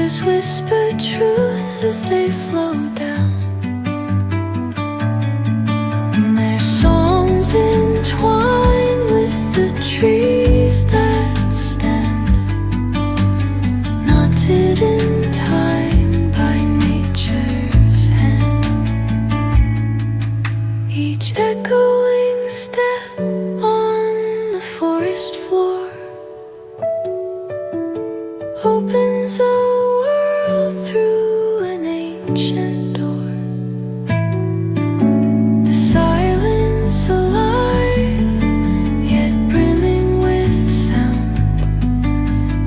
rivers whisper truth as they flow down, and their songs entwine with the trees that stand, knotted in time by nature's hand. Each echoing step on the forest floor opens a world through an ancient door. The silence alive, yet brimming with sound.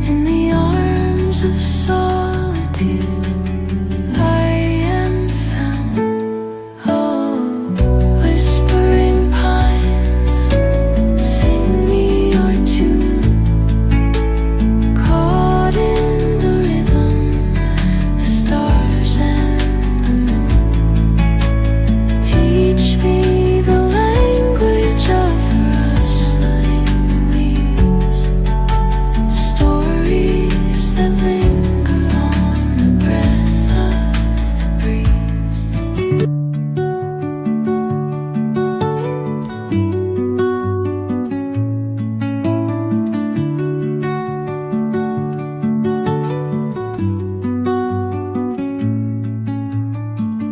In the arms of solitude I am found. Oh, whispering pines, sing me your tune. Caught in the rhythm, the stars and the moon. Teach me the language of rustling leaves, stories that linger on the breath of the breeze.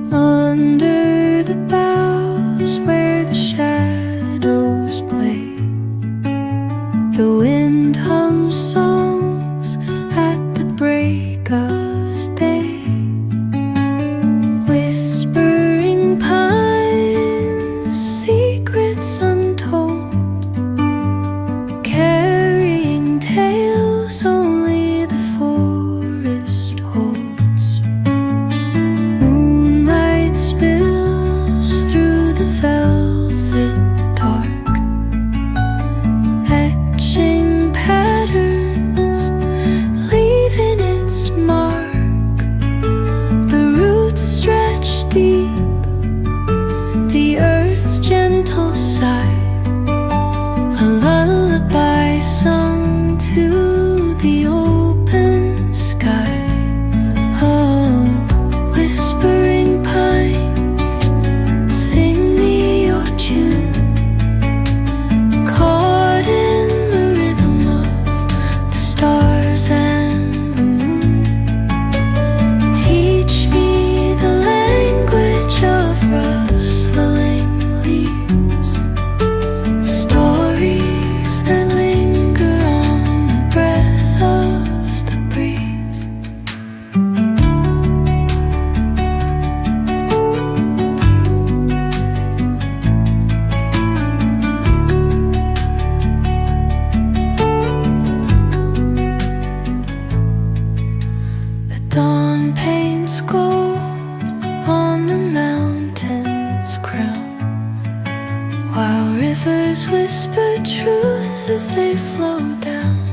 Under the boughs where the shadows play, the wind hums songs at the break of day. Whispering pines, secrets untold, carrying tales only the forest holds. Moonlight spills through the velvet dark, etching patterns, leaving its mark. The roots stretch deep, the earth's gentle sigh, a lullaby sung to the open sky. Oh, whispering pines, sing me your tune. Caught in the rhythm of the stars and the moon. Teach me the language of rustling leaves, stories that linger on the breath of the breeze. The dawn paints gold on the mountain's crown, while rivers whisper truth as they flow down.